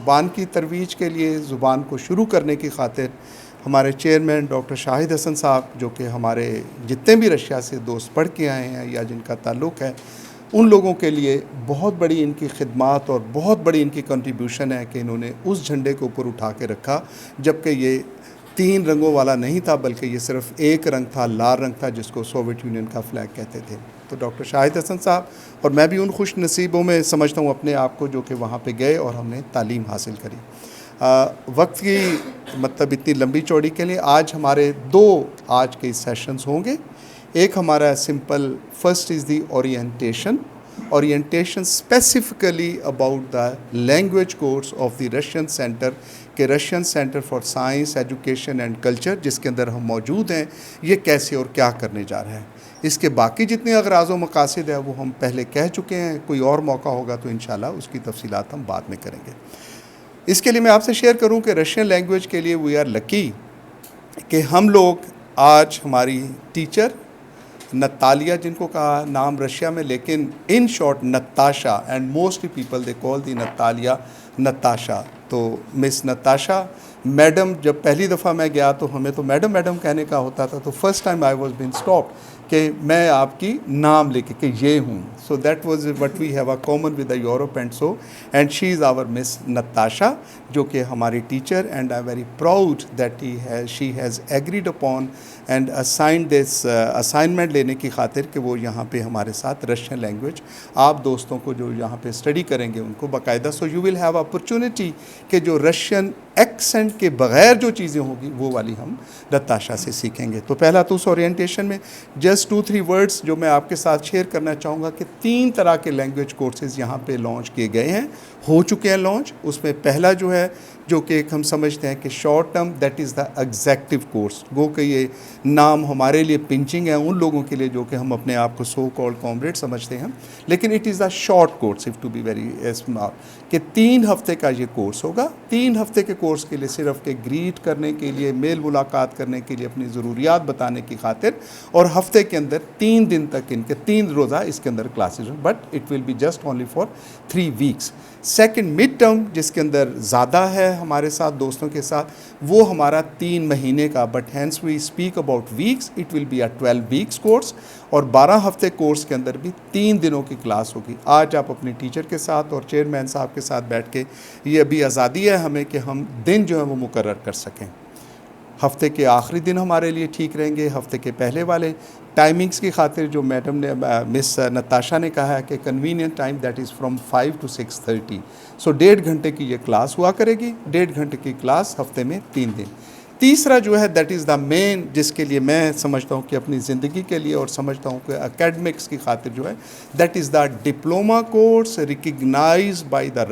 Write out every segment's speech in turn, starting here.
زبان کی ترویج کے لیے، زبان کو شروع کرنے کی خاطر ہمارے چیئرمین ڈاکٹر شاہد حسن صاحب، جو کہ ہمارے جتنے بھی رشیا سے دوست پڑھ کے آئے ہیں یا جن کا تعلق ہے، ان لوگوں کے لیے بہت بڑی ان کی خدمات اور بہت بڑی ان کی کنٹریبیوشن ہے کہ انہوں نے اس جھنڈے کو اوپر اٹھا کے رکھا، جبکہ یہ 3 رنگوں والا نہیں تھا بلکہ یہ صرف ایک رنگ تھا، لال رنگ تھا، جس کو سوویت یونین کا فلیگ کہتے تھے۔ تو ڈاکٹر شاہد حسن صاحب اور میں بھی ان خوش نصیبوں میں سمجھتا ہوں اپنے آپ کو جو کہ وہاں پہ گئے اور ہم نے تعلیم حاصل کری۔ وقت کی مطلب اتنی لمبی چوڑی کے لیے آج ہمارے 2 آج کے سیشنز ہوں گے۔ ایک ہمارا simple first is the orientation specifically about the language course of the Russian centre, کہ Russian Centre for Science Education and Culture جس کے اندر ہم موجود ہیں، یہ کیسے اور کیا کرنے جا رہا ہے۔ اس کے باقی جتنے اغراض و مقاصد ہیں وہ ہم پہلے کہہ چکے ہیں، کوئی اور موقع ہوگا تو انشاءاللہ اس کی تفصیلات ہم بعد میں کریں گے۔ اس کے لیے میں آپ سے شیئر کروں کہ رشین لینگویج کے لیے وی آر لکی کہ ہم لوگ آج ہماری ٹیچر نتالیہ، جن کو کہا نام رشیا میں لیکن in short Natasha, and mostly people they call the Natalia Natasha, تو مس نتاشا میڈم، جب پہلی دفعہ میں گیا تو ہمیں تو میڈم کہنے کا ہوتا تھا، تو first time I was been stopped کہ میں آپ کی نام لے کے کہ یہ ہوں، so that was what we have a common with the Europe and she is our Miss Natasha, جو کہ ہماری teacher, and I very proud that she has agreed upon and assigned this assignment لینے کی خاطر کہ وہ یہاں پہ ہمارے ساتھ رشین لینگویج آپ دوستوں کو جو یہاں پہ اسٹڈی کریں گے ان کو باقاعدہ، so you will have opportunity کہ جو رشین ایکسنٹ کے بغیر جو چیزیں ہوگی وہ والی ہم نتاشا سے سیکھیں گے۔ تو پہلا تو اس اورینٹیشن میں جسٹ 2-3 ورڈز جو میں آپ کے ساتھ شیئر کرنا چاہوں گا کہ 3 طرح کے لینگویج کورسز یہاں پہ لانچ کیے گئے ہیں، ہو چکے ہیں لانچ۔ اس میں پہلا جو ہے جو کہ ایک ہم سمجھتے ہیں کہ short term, that is the executive course, گو کہ یہ نام ہمارے لیے پنچنگ ہے ان لوگوں کے لیے جو کہ ہم اپنے آپ کو سو کالڈ کامریڈ سمجھتے ہیں، لیکن it is the short course of to be very small, کہ 3 ہفتے کا یہ کورس ہوگا۔ 3 ہفتے کے کورس کے لیے صرف کہ گریٹ کرنے کے لیے، میل ملاقات کرنے کے لیے، اپنی ضروریات بتانے کی خاطر، اور ہفتے کے اندر 3 دن تک ان کے 3 روزہ اس کے اندر کلاسز ہوں، but it will be just only for 3 weeks. Second mid term جس کے اندر زیادہ ہے ہمارے ساتھ دوستوں کے ساتھ، وہ ہمارا 3 مہینے کا، but hence we speak about weeks, it will be a 12 weeks course, اور 12 ہفتے کورس کے اندر بھی 3 دنوں کی کلاس ہوگی۔ آج آپ اپنے ٹیچر کے ساتھ اور چیئرمین صاحب کے ساتھ بیٹھ کے، یہ ابھی آزادی ہے ہمیں کہ ہم دن جو ہے وہ مقرر کر سکیں۔ ہفتے کے آخری دن ہمارے لیے ٹھیک رہیں گے، ہفتے کے پہلے والے ٹائمنگز کی خاطر جو میڈم نے مس نتاشا نے کہا ہے کہ convenient time that is from 5 to 6:30، سو 1.5 گھنٹے کی یہ کلاس ہوا کرے گی، 1.5 گھنٹے کی کلاس ہفتے میں 3 دن۔ تیسرا جو ہے دیٹ از دا مین، جس کے لیے میں سمجھتا ہوں کہ اپنی زندگی کے لیے اور سمجھتا ہوں کہ اکیڈمکس کی خاطر جو ہے، that is the diploma course recognised by the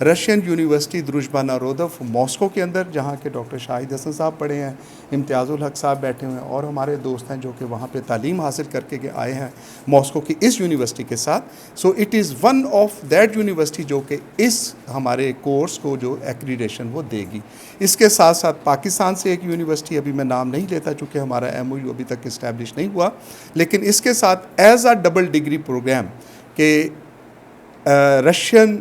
Russian University Druzhba Narodov Moscow کے اندر، جہاں کے ڈاکٹر شاہد حسن صاحب پڑھے ہیں، امتیاز الحق صاحب بیٹھے ہوئے ہیں، اور ہمارے دوست ہیں جو کہ وہاں پہ تعلیم حاصل کر کے آئے ہیں ماسکو کی اس یونیورسٹی کے ساتھ۔ So it is one of that university جو کہ اس ہمارے کورس کو جو ایکریڈیشن وہ دے گی۔ اس کے ساتھ ساتھ پاکستان سے ایک یونیورسٹی، ابھی میں نام نہیں لیتا چونکہ ہمارا MOU ابھی تک اسٹیبلش نہیں ہوا، لیکن اس کے ساتھ as a double degree programme کہ رشین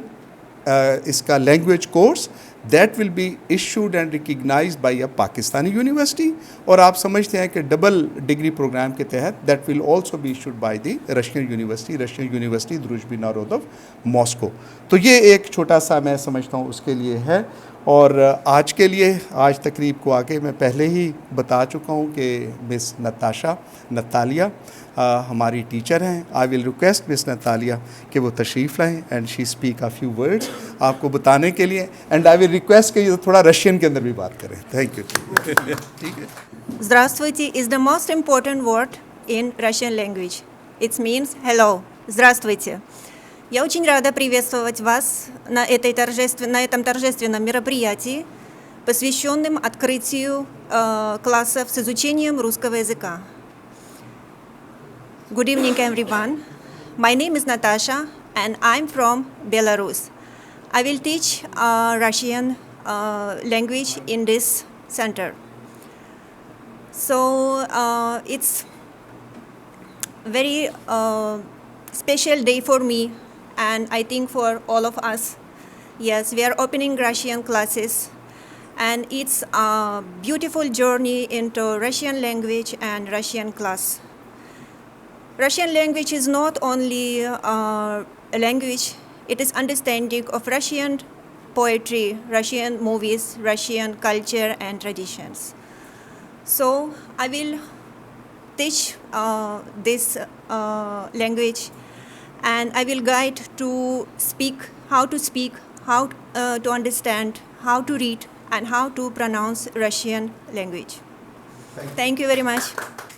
اس کا language course that will be issued and recognised by a Pakistani university, اور آپ سمجھتے ہیں کہ ڈبل ڈگری پروگرام کے تحت that will also be issued by the Russian University Druzhba Narodov Moscow. تو یہ ایک چھوٹا سا میں سمجھتا ہوں اس کے لیے ہے۔ اور آج کے لیے، آج تقریب کو آگے میں پہلے ہی بتا چکا ہوں کہ مس نتالیہ ہماری ٹیچر ہیں۔ آئی ول ریکویسٹ مس نتالیہ کہ وہ تشریف لائیں and she speak a few words آپ کو بتانے کے لیے، اینڈ آئی ول ریکویسٹ کہ یہ تھوڑا رشین کے اندر بھی بات کریں۔ Thank you. ٹھیک ہے۔ Здравствуйте is the most important word in Russian language. It means hello. Здравствуйте. Я очень рада приветствовать вас на этом торжественном мероприятии, посвященном открытию классов с изучением русского языка. Good evening, everyone. My name is Natasha, and I'm from Belarus. I will teach Russian language in this center. So it's very special day for me, and I think for all of us, Yes, we are opening Russian classes, and it's a beautiful journey into Russian language and Russian class. Russian language is not only a language, it is understanding of Russian poetry, Russian movies, Russian culture and traditions. So I will teach this language, and I will guide to speak, how to understand, how to read and how to pronounce Russian language. Thank you very much.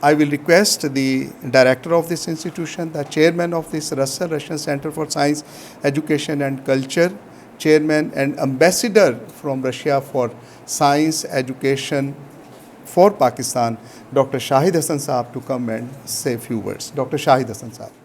I will request the director of this institution, the chairman of this Russian Center for Science, Education and Culture, chairman and ambassador from Russia for Science, Education for Pakistan, Dr. Shahid Hasan Saab, to come and say a few words. Dr. Shahid Hasan Saab.